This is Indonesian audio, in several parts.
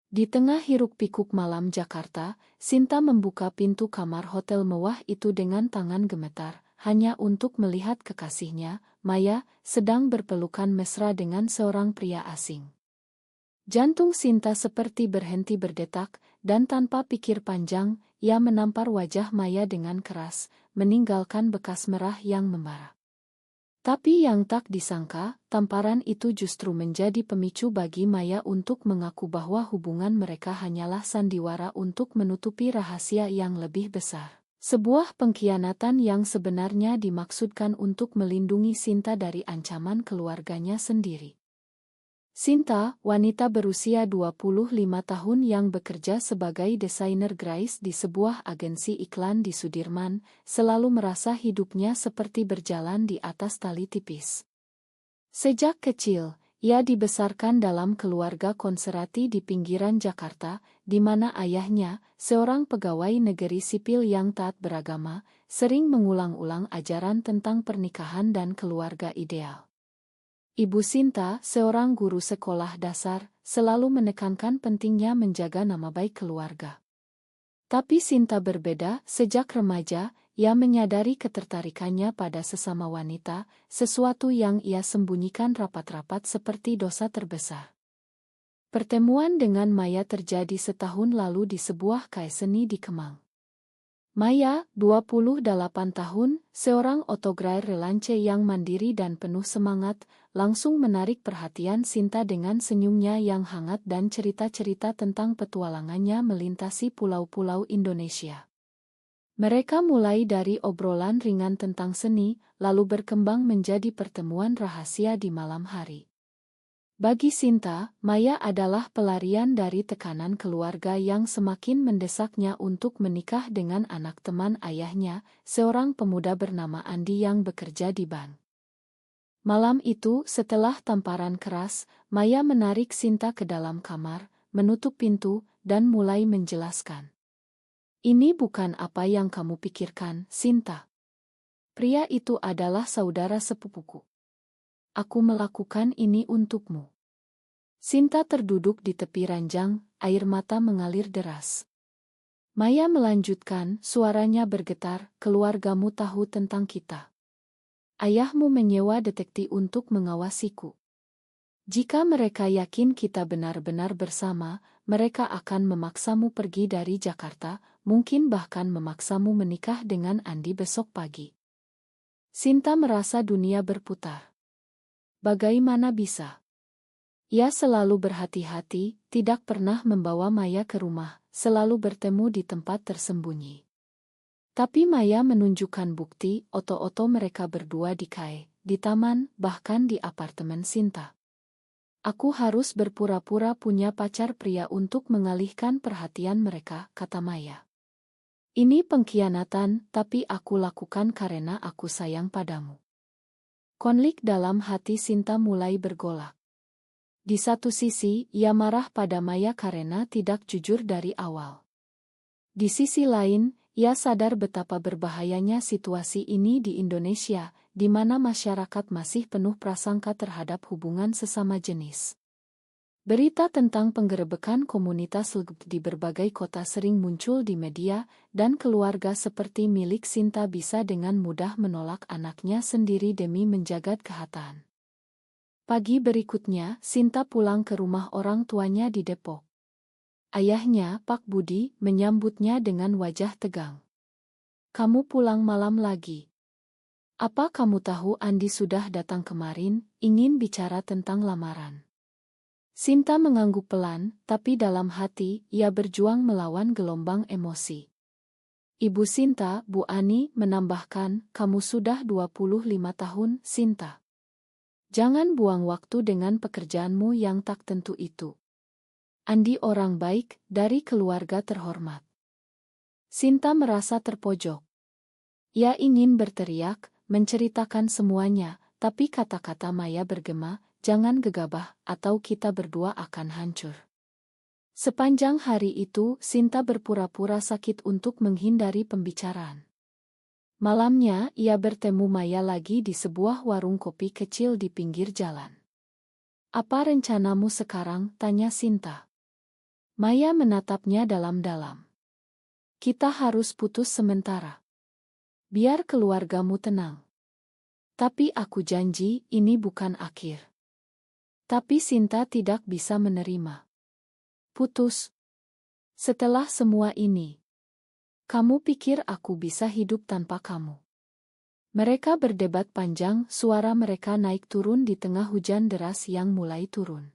Di tengah hiruk-pikuk malam Jakarta, Sinta membuka pintu kamar hotel mewah itu dengan tangan gemetar, hanya untuk melihat kekasihnya, Maya, sedang berpelukan mesra dengan seorang pria asing. Jantung Sinta seperti berhenti berdetak, dan tanpa pikir panjang, ia menampar wajah Maya dengan keras, meninggalkan bekas merah yang membara. Tapi yang tak disangka, tamparan itu justru menjadi pemicu bagi Maya untuk mengaku bahwa hubungan mereka hanyalah sandiwara untuk menutupi rahasia yang lebih besar. Sebuah pengkhianatan yang sebenarnya dimaksudkan untuk melindungi Sinta dari ancaman keluarganya sendiri. Sinta, wanita berusia 25 tahun yang bekerja sebagai desainer grafis di sebuah agensi iklan di Sudirman, selalu merasa hidupnya seperti berjalan di atas tali tipis. Sejak kecil, ia dibesarkan dalam keluarga konservatif di pinggiran Jakarta, di mana ayahnya, seorang pegawai negeri sipil yang taat beragama, sering mengulang-ulang ajaran tentang pernikahan dan keluarga ideal. Ibu Sinta, seorang guru sekolah dasar, selalu menekankan pentingnya menjaga nama baik keluarga. Tapi Sinta berbeda. Sejak remaja, ia menyadari ketertarikannya pada sesama wanita, sesuatu yang ia sembunyikan rapat-rapat seperti dosa terbesar. Pertemuan dengan Maya terjadi setahun lalu di sebuah KS seni di Kemang. Maya, 28 tahun, seorang otografer relance yang mandiri dan penuh semangat, langsung menarik perhatian Sinta dengan senyumnya yang hangat dan cerita-cerita tentang petualangannya melintasi pulau-pulau Indonesia. Mereka mulai dari obrolan ringan tentang seni, lalu berkembang menjadi pertemuan rahasia di malam hari. Bagi Sinta, Maya adalah pelarian dari tekanan keluarga yang semakin mendesaknya untuk menikah dengan anak teman ayahnya, seorang pemuda bernama Andi yang bekerja di bank. Malam itu, setelah tamparan keras, Maya menarik Sinta ke dalam kamar, menutup pintu, dan mulai menjelaskan. Ini bukan apa yang kamu pikirkan, Sinta. Pria itu adalah saudara sepupuku. Aku melakukan ini untukmu. Sinta terduduk di tepi ranjang, air mata mengalir deras. Maya melanjutkan, suaranya bergetar, keluargamu tahu tentang kita. Ayahmu menyewa detektif untuk mengawasiku. Jika mereka yakin kita benar-benar bersama, mereka akan memaksamu pergi dari Jakarta, mungkin bahkan memaksamu menikah dengan Andi besok pagi. Sinta merasa dunia berputar. Bagaimana bisa? Ia selalu berhati-hati, tidak pernah membawa Maya ke rumah, selalu bertemu di tempat tersembunyi. Tapi Maya menunjukkan bukti, oto-oto mereka berdua di KAE, di taman, bahkan di apartemen Sinta. Aku harus berpura-pura punya pacar pria untuk mengalihkan perhatian mereka, kata Maya. Ini pengkhianatan, tapi aku lakukan karena aku sayang padamu. Konflik dalam hati Sinta mulai bergolak. Di satu sisi, ia marah pada Maya karena tidak jujur dari awal. Di sisi lain, ia sadar betapa berbahayanya situasi ini di Indonesia, di mana masyarakat masih penuh prasangka terhadap hubungan sesama jenis. Berita tentang penggerebekan komunitas LGBT di berbagai kota sering muncul di media, dan keluarga seperti milik Sinta bisa dengan mudah menolak anaknya sendiri demi menjaga kehatan. Pagi berikutnya, Sinta pulang ke rumah orang tuanya di Depok. Ayahnya, Pak Budi, menyambutnya dengan wajah tegang. Kamu pulang malam lagi. Apa kamu tahu Andi sudah datang kemarin, ingin bicara tentang lamaran? Sinta mengangguk pelan, tapi dalam hati, ia berjuang melawan gelombang emosi. Ibu Sinta, Bu Ani, menambahkan, kamu sudah 25 tahun, Sinta. Jangan buang waktu dengan pekerjaanmu yang tak tentu itu. Andi orang baik, dari keluarga terhormat. Sinta merasa terpojok. Ia ingin berteriak, menceritakan semuanya, tapi kata-kata Maya bergema, jangan gegabah, atau kita berdua akan hancur. Sepanjang hari itu, Sinta berpura-pura sakit untuk menghindari pembicaraan. Malamnya, ia bertemu Maya lagi di sebuah warung kopi kecil di pinggir jalan. Apa rencanamu sekarang? Tanya Sinta. Maya menatapnya dalam-dalam. Kita harus putus sementara. Biar keluargamu tenang. Tapi aku janji ini bukan akhir. Tapi Sinta tidak bisa menerima. Putus. Setelah semua ini. Kamu pikir aku bisa hidup tanpa kamu? Mereka berdebat panjang, suara mereka naik turun di tengah hujan deras yang mulai turun.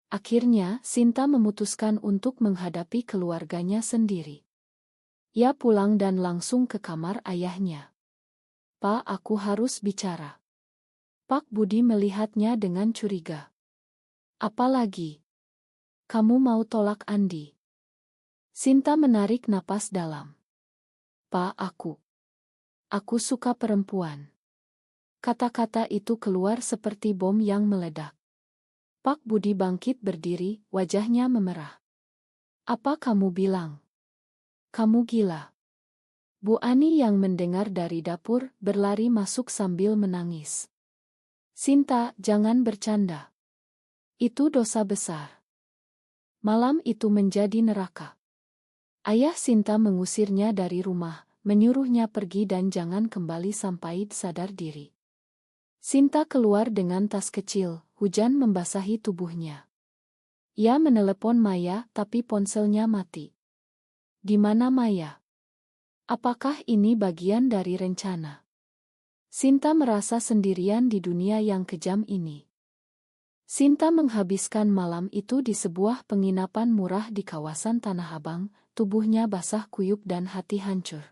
Akhirnya, Sinta memutuskan untuk menghadapi keluarganya sendiri. Ia pulang dan langsung ke kamar ayahnya. "Pak, aku harus bicara." Pak Budi melihatnya dengan curiga. "Apalagi? Kamu mau tolak Andi?" Sinta menarik napas dalam. "Pak, aku suka perempuan." Kata-kata itu keluar seperti bom yang meledak. Pak Budi bangkit berdiri, wajahnya memerah. "Apa kamu bilang? Kamu gila?" Bu Ani yang mendengar dari dapur berlari masuk sambil menangis. "Sinta, jangan bercanda. Itu dosa besar." Malam itu menjadi neraka. Ayah Sinta mengusirnya dari rumah, menyuruhnya pergi dan jangan kembali sampai sadar diri. Sinta keluar dengan tas kecil, hujan membasahi tubuhnya. Ia menelepon Maya tapi ponselnya mati. "Di mana Maya? Apakah ini bagian dari rencana?" Sinta merasa sendirian di dunia yang kejam ini. Sinta menghabiskan malam itu di sebuah penginapan murah di kawasan Tanah Abang, tubuhnya basah kuyup dan hati hancur.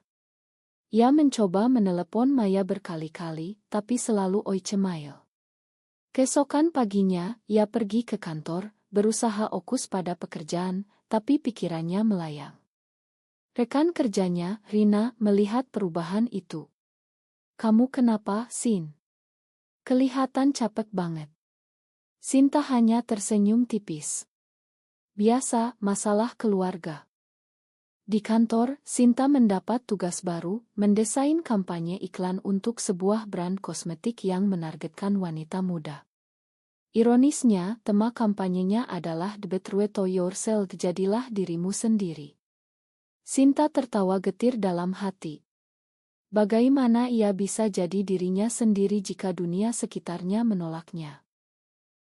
Ia mencoba menelepon Maya berkali-kali, tapi selalu oicemail. Keesokan paginya, ia pergi ke kantor, berusaha fokus pada pekerjaan, tapi pikirannya melayang. Rekan kerjanya, Rina, melihat perubahan itu. "Kamu kenapa, Sin? Kelihatan capek banget." Sinta hanya tersenyum tipis. "Biasa, masalah keluarga." Di kantor, Sinta mendapat tugas baru, mendesain kampanye iklan untuk sebuah brand kosmetik yang menargetkan wanita muda. Ironisnya, tema kampanyenya adalah The Better Way to Yourself, jadilah dirimu sendiri. Sinta tertawa getir dalam hati. Bagaimana ia bisa jadi dirinya sendiri jika dunia sekitarnya menolaknya?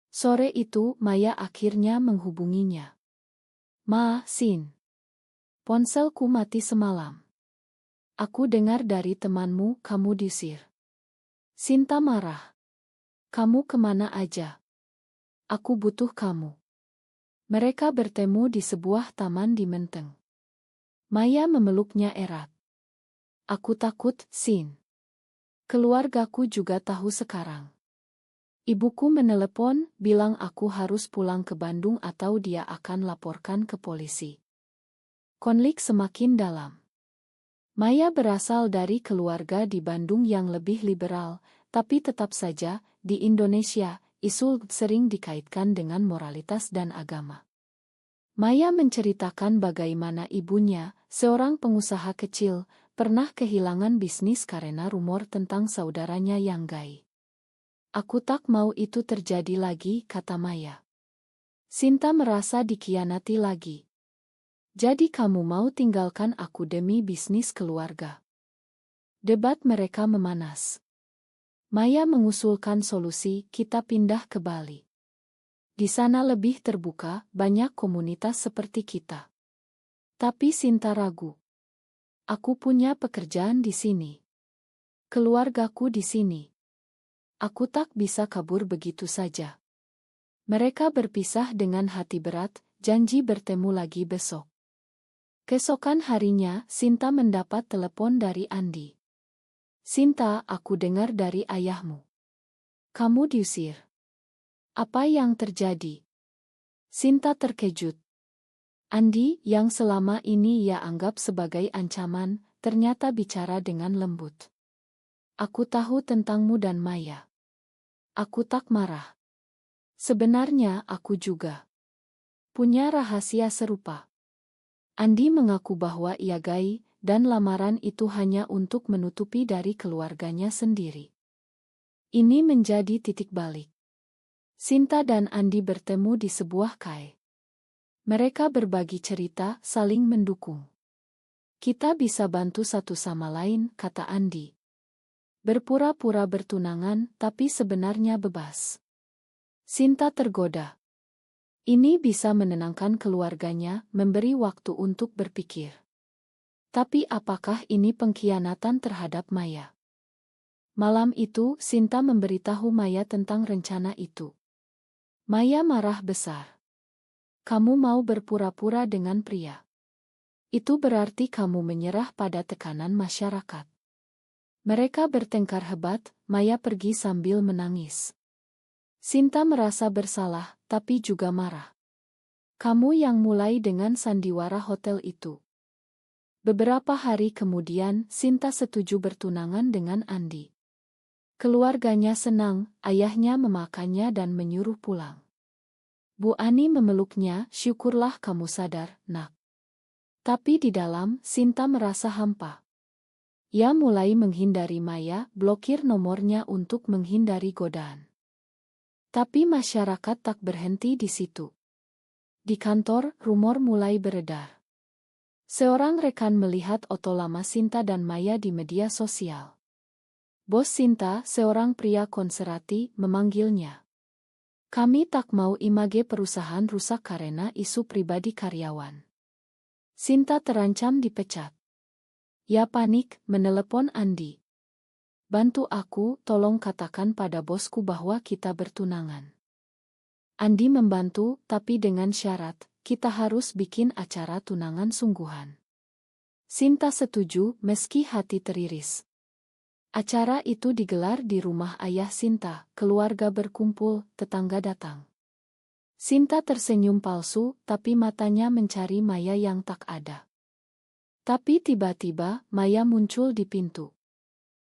Sore itu, Maya akhirnya menghubunginya. "Ma, Sin. Ponselku mati semalam. Aku dengar dari temanmu kamu diusir." Sinta marah. "Kamu kemana aja? Aku butuh kamu." Mereka bertemu di sebuah taman di Menteng. Maya memeluknya erat. "Aku takut, Sin. Keluargaku juga tahu sekarang. Ibuku menelepon, bilang aku harus pulang ke Bandung atau dia akan laporkan ke polisi." Konflik semakin dalam. Maya berasal dari keluarga di Bandung yang lebih liberal, tapi tetap saja, di Indonesia, isu sering dikaitkan dengan moralitas dan agama. Maya menceritakan bagaimana ibunya, seorang pengusaha kecil, pernah kehilangan bisnis karena rumor tentang saudaranya yang gay. "Aku tak mau itu terjadi lagi," kata Maya. Sinta merasa dikhianati lagi. "Jadi kamu mau tinggalkan aku demi bisnis keluarga?" Debat mereka memanas. Maya mengusulkan solusi, "Kita pindah ke Bali. Di sana lebih terbuka, banyak komunitas seperti kita." Tapi Sinta ragu. "Aku punya pekerjaan di sini. Keluargaku di sini. Aku tak bisa kabur begitu saja." Mereka berpisah dengan hati berat, janji bertemu lagi besok. Keesokan harinya, Sinta mendapat telepon dari Andi. "Sinta, aku dengar dari ayahmu. Kamu diusir. Apa yang terjadi?" Sinta terkejut. Andi, yang selama ini ia anggap sebagai ancaman, ternyata bicara dengan lembut. "Aku tahu tentangmu dan Maya. Aku tak marah. Sebenarnya aku juga punya rahasia serupa." Andi mengaku bahwa ia gay, dan lamaran itu hanya untuk menutupi dari keluarganya sendiri. Ini menjadi titik balik. Sinta dan Andi bertemu di sebuah cafe. Mereka berbagi cerita, saling mendukung. Kita bisa bantu satu sama lain, kata Andi. Berpura-pura bertunangan, tapi sebenarnya bebas. Sinta tergoda. Ini bisa menenangkan keluarganya, memberi waktu untuk berpikir. Tapi apakah ini pengkhianatan terhadap Maya? Malam itu, Sinta memberitahu Maya tentang rencana itu. Maya marah besar. Kamu mau berpura-pura dengan pria. Itu berarti kamu menyerah pada tekanan masyarakat. Mereka bertengkar hebat, Maya pergi sambil menangis. Sinta merasa bersalah, tapi juga marah. Kamu yang mulai dengan sandiwara hotel itu. Beberapa hari kemudian, Sinta setuju bertunangan dengan Andi. Keluarganya senang, ayahnya memakannya dan menyuruh pulang. Bu Ani memeluknya, syukurlah kamu sadar, nak. Tapi di dalam, Sinta merasa hampa. Ia mulai menghindari Maya, blokir nomornya untuk menghindari godaan. Tapi masyarakat tak berhenti di situ. Di kantor, rumor mulai beredar. Seorang rekan melihat foto lama Sinta dan Maya di media sosial. Bos Sinta, seorang pria konservatif, memanggilnya. Kami tak mau image perusahaan rusak karena isu pribadi karyawan. Sinta terancam dipecat. Ia panik, menelepon Andi. Bantu aku, tolong katakan pada bosku bahwa kita bertunangan. Andi membantu, tapi dengan syarat, kita harus bikin acara tunangan sungguhan. Sinta setuju, meski hati teriris. Acara itu digelar di rumah ayah Sinta, keluarga berkumpul, tetangga datang. Sinta tersenyum palsu, tapi matanya mencari Maya yang tak ada. Tapi tiba-tiba, Maya muncul di pintu.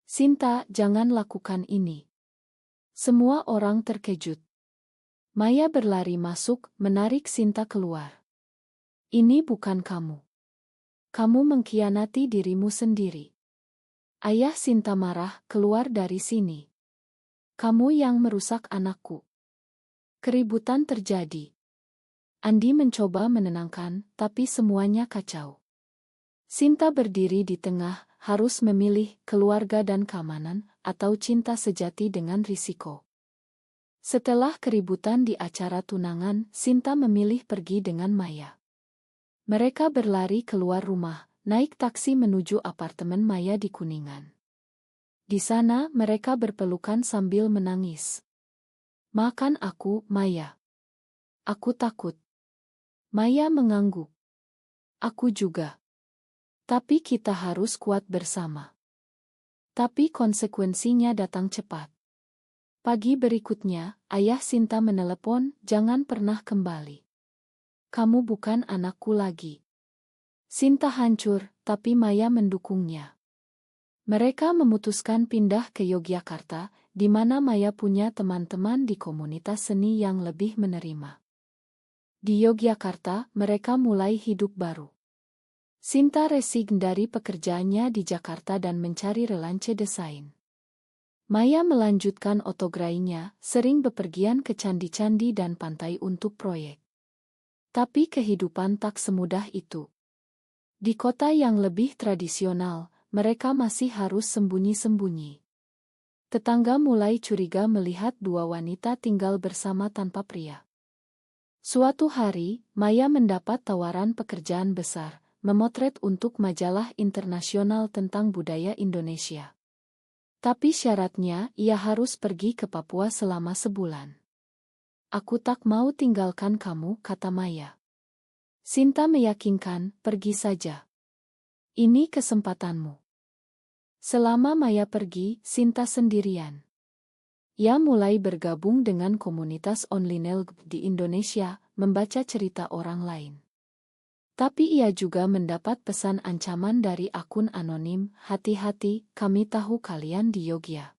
Sinta, jangan lakukan ini. Semua orang terkejut. Maya berlari masuk, menarik Sinta keluar. Ini bukan kamu. Kamu mengkhianati dirimu sendiri. Ayah Sinta marah, keluar dari sini. Kamu yang merusak anakku. Keributan terjadi. Andi mencoba menenangkan, tapi semuanya kacau. Sinta berdiri di tengah, harus memilih keluarga dan keamanan, atau cinta sejati dengan risiko. Setelah keributan di acara tunangan, Sinta memilih pergi dengan Maya. Mereka berlari keluar rumah, naik taksi menuju apartemen Maya di Kuningan. Di sana, mereka berpelukan sambil menangis. Maafkan aku, Maya. Aku takut. Maya mengangguk. Aku juga. Tapi kita harus kuat bersama. Tapi konsekuensinya datang cepat. Pagi berikutnya, ayah Sinta menelepon, jangan pernah kembali. Kamu bukan anakku lagi. Sinta hancur, tapi Maya mendukungnya. Mereka memutuskan pindah ke Yogyakarta, di mana Maya punya teman-teman di komunitas seni yang lebih menerima. Di Yogyakarta, mereka mulai hidup baru. Sinta resign dari pekerjaannya di Jakarta dan mencari relance desain. Maya melanjutkan autograinya, sering bepergian ke candi-candi dan pantai untuk proyek. Tapi kehidupan tak semudah itu. Di kota yang lebih tradisional, mereka masih harus sembunyi-sembunyi. Tetangga mulai curiga melihat dua wanita tinggal bersama tanpa pria. Suatu hari, Maya mendapat tawaran pekerjaan besar, memotret untuk majalah internasional tentang budaya Indonesia. Tapi syaratnya, ia harus pergi ke Papua selama sebulan. Aku tak mau tinggalkan kamu, kata Maya. Sinta meyakinkan, pergi saja. Ini kesempatanmu. Selama Maya pergi, Sinta sendirian. Ia mulai bergabung dengan komunitas online di Indonesia, membaca cerita orang lain. Tapi ia juga mendapat pesan ancaman dari akun anonim, hati-hati, kami tahu kalian di Yogyakarta.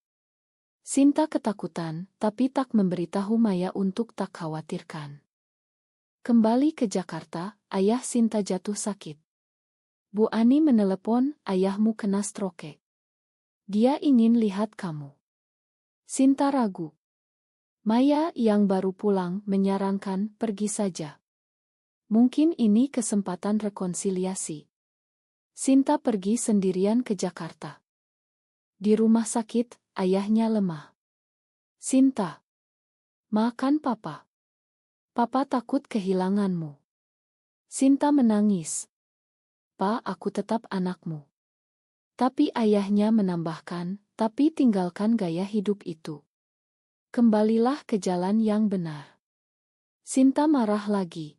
Sinta ketakutan, tapi tak memberitahu Maya untuk tak khawatirkan. Kembali ke Jakarta, ayah Sinta jatuh sakit. Bu Ani menelepon, ayahmu kena stroke. Dia ingin lihat kamu. Sinta ragu. Maya yang baru pulang menyarankan, pergi saja. Mungkin ini kesempatan rekonsiliasi. Sinta pergi sendirian ke Jakarta. Di rumah sakit, ayahnya lemah. Sinta, makan papa. Papa takut kehilanganmu. Sinta menangis. Pa, aku tetap anakmu. Tapi ayahnya menambahkan, tapi tinggalkan gaya hidup itu. Kembalilah ke jalan yang benar. Sinta marah lagi.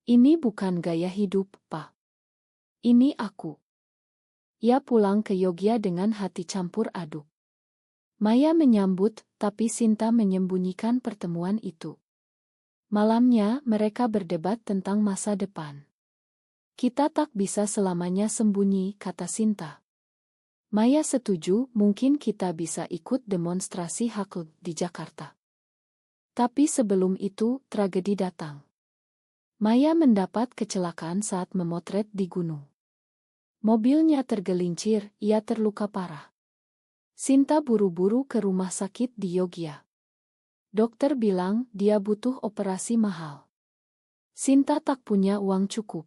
Ini bukan gaya hidup, Pa. Ini aku. Ia pulang ke Yogya dengan hati campur aduk. Maya menyambut, tapi Sinta menyembunyikan pertemuan itu. Malamnya, mereka berdebat tentang masa depan. Kita tak bisa selamanya sembunyi, kata Sinta. Maya setuju, mungkin kita bisa ikut demonstrasi hak di Jakarta. Tapi sebelum itu, tragedi datang. Maya mendapat kecelakaan saat memotret di gunung. Mobilnya tergelincir, ia terluka parah. Sinta buru-buru ke rumah sakit di Yogya. Dokter bilang dia butuh operasi mahal. Sinta tak punya uang cukup.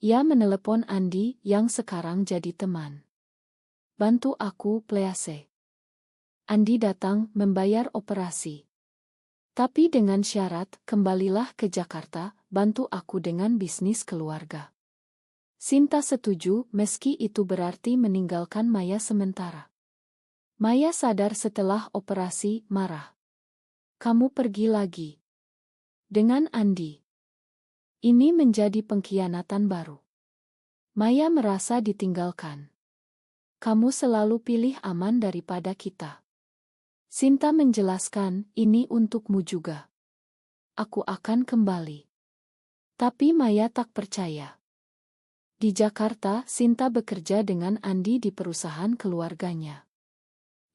Ia menelepon Andi yang sekarang jadi teman. Bantu aku, please. Andi datang membayar operasi. Tapi dengan syarat, kembalilah ke Jakarta, bantu aku dengan bisnis keluarga. Sinta setuju, meski itu berarti meninggalkan Maya sementara. Maya sadar setelah operasi, marah. Kamu pergi lagi. Dengan Andi. Ini menjadi pengkhianatan baru. Maya merasa ditinggalkan. Kamu selalu pilih aman daripada kita. Sinta menjelaskan, ini untukmu juga. Aku akan kembali. Tapi Maya tak percaya. Di Jakarta, Sinta bekerja dengan Andi di perusahaan keluarganya.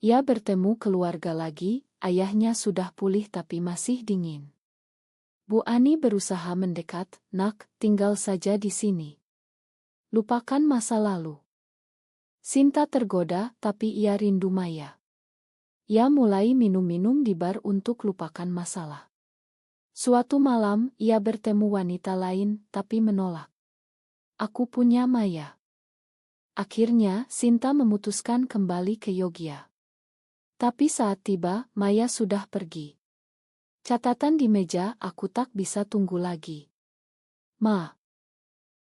Ia bertemu keluarga lagi, ayahnya sudah pulih tapi masih dingin. Bu Ani berusaha mendekat, nak, tinggal saja di sini. Lupakan masa lalu. Sinta tergoda, tapi ia rindu Maya. Ia mulai minum-minum di bar untuk lupakan masalah. Suatu malam, ia bertemu wanita lain, tapi menolak. Aku punya Maya. Akhirnya, Sinta memutuskan kembali ke Yogya. Tapi saat tiba, Maya sudah pergi. Catatan di meja, aku tak bisa tunggu lagi. Ma.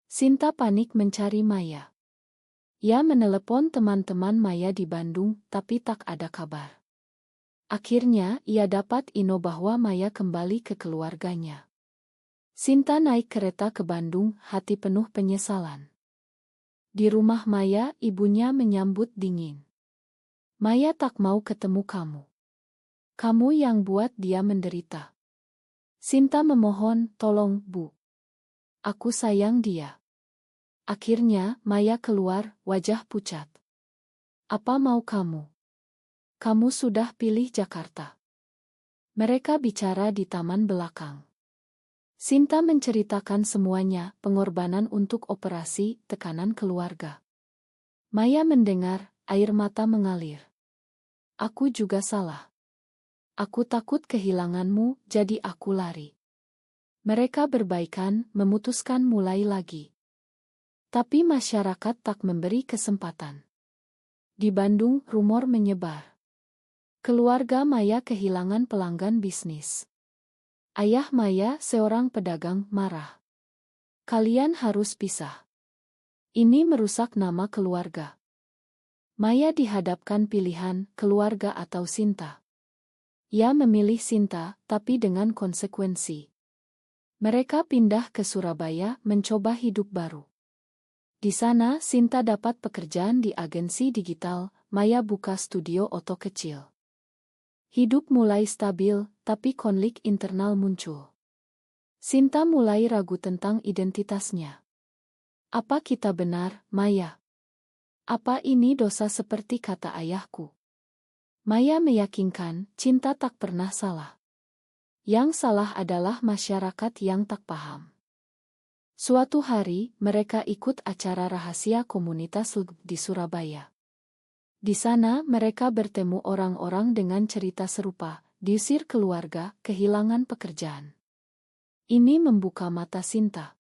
Sinta panik mencari Maya. Ia menelepon teman-teman Maya di Bandung, tapi tak ada kabar. Akhirnya, ia dapat info bahwa Maya kembali ke keluarganya. Sinta naik kereta ke Bandung, hati penuh penyesalan. Di rumah Maya, ibunya menyambut dingin. Maya tak mau ketemu kamu. Kamu yang buat dia menderita. Sinta memohon, tolong, Bu. Aku sayang dia. Akhirnya, Maya keluar, wajah pucat. Apa mau kamu? Kamu sudah pilih Jakarta. Mereka bicara di taman belakang. Sinta menceritakan semuanya, pengorbanan untuk operasi, tekanan keluarga. Maya mendengar, air mata mengalir. Aku juga salah. Aku takut kehilanganmu, jadi aku lari. Mereka berbaikan, memutuskan mulai lagi. Tapi masyarakat tak memberi kesempatan. Di Bandung, rumor menyebar. Keluarga Maya kehilangan pelanggan bisnis. Ayah Maya, seorang pedagang, marah. Kalian harus pisah. Ini merusak nama keluarga. Maya dihadapkan pilihan, keluarga atau Sinta. Ia memilih Sinta, tapi dengan konsekuensi. Mereka pindah ke Surabaya, mencoba hidup baru. Di sana, Sinta dapat pekerjaan di agensi digital, Maya buka studio oto kecil. Hidup mulai stabil, tapi konflik internal muncul. Sinta mulai ragu tentang identitasnya. Apa kita benar, Maya? Apa ini dosa seperti kata ayahku? Maya meyakinkan, cinta tak pernah salah. Yang salah adalah masyarakat yang tak paham. Suatu hari, mereka ikut acara rahasia komunitas di Surabaya. Di sana, mereka bertemu orang-orang dengan cerita serupa, diusir keluarga, kehilangan pekerjaan. Ini membuka mata Sinta.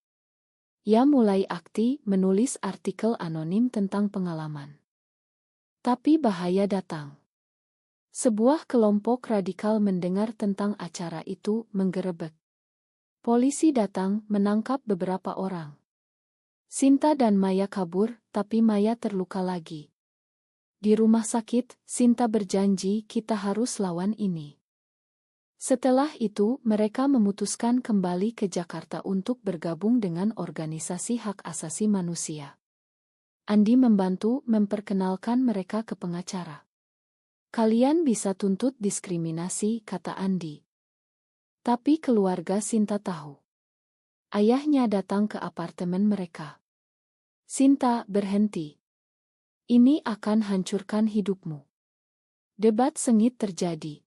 Ia mulai aktif menulis artikel anonim tentang pengalaman. Tapi bahaya datang. Sebuah kelompok radikal mendengar tentang acara itu menggerebek. Polisi datang menangkap beberapa orang. Sinta dan Maya kabur, tapi Maya terluka lagi. Di rumah sakit, Sinta berjanji kita harus lawan ini. Setelah itu, mereka memutuskan kembali ke Jakarta untuk bergabung dengan organisasi hak asasi manusia. Andi membantu memperkenalkan mereka ke pengacara. Kalian bisa tuntut diskriminasi, kata Andi. Tapi keluarga Sinta tahu. Ayahnya datang ke apartemen mereka. Sinta, berhenti. Ini akan hancurkan hidupmu. Debat sengit terjadi.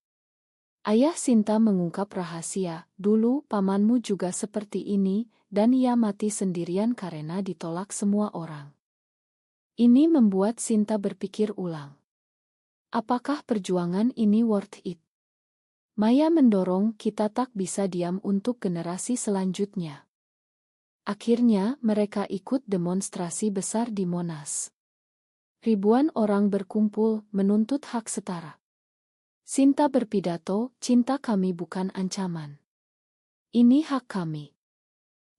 Ayah Sinta mengungkap rahasia, dulu pamanmu juga seperti ini, dan ia mati sendirian karena ditolak semua orang. Ini membuat Sinta berpikir ulang. Apakah perjuangan ini worth it? Maya mendorong kita tak bisa diam untuk generasi selanjutnya. Akhirnya mereka ikut demonstrasi besar di Monas. Ribuan orang berkumpul menuntut hak setara. Sinta berpidato, cinta kami bukan ancaman. Ini hak kami.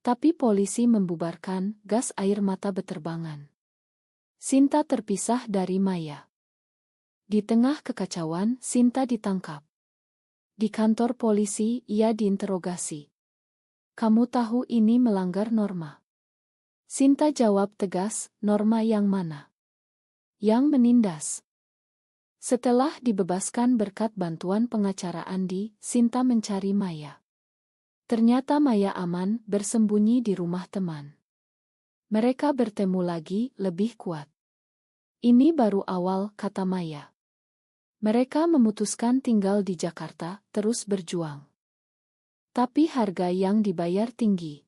Tapi polisi membubarkan, gas air mata beterbangan. Sinta terpisah dari Maya. Di tengah kekacauan, Sinta ditangkap. Di kantor polisi, ia diinterogasi. Kamu tahu ini melanggar norma. Sinta jawab tegas, norma yang mana? Yang menindas. Setelah dibebaskan berkat bantuan pengacara Andi, Sinta mencari Maya. Ternyata Maya aman, bersembunyi di rumah teman. Mereka bertemu lagi, lebih kuat. Ini baru awal, kata Maya. Mereka memutuskan tinggal di Jakarta, terus berjuang. Tapi harga yang dibayar tinggi.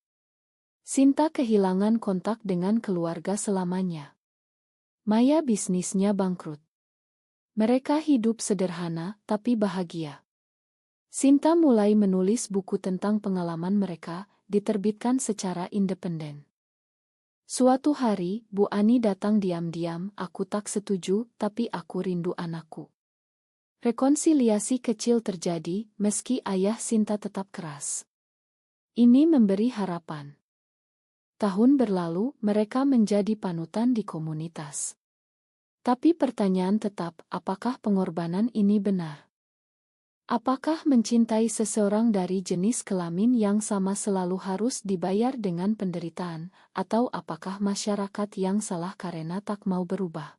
Sinta kehilangan kontak dengan keluarga selamanya. Maya bisnisnya bangkrut. Mereka hidup sederhana, tapi bahagia. Sinta mulai menulis buku tentang pengalaman mereka, diterbitkan secara independen. Suatu hari, Bu Ani datang diam-diam, aku tak setuju, tapi aku rindu anakku. Rekonsiliasi kecil terjadi, meski ayah Sinta tetap keras. Ini memberi harapan. Tahun berlalu, mereka menjadi panutan di komunitas. Tapi pertanyaan tetap, apakah pengorbanan ini benar? Apakah mencintai seseorang dari jenis kelamin yang sama selalu harus dibayar dengan penderitaan, atau apakah masyarakat yang salah karena tak mau berubah?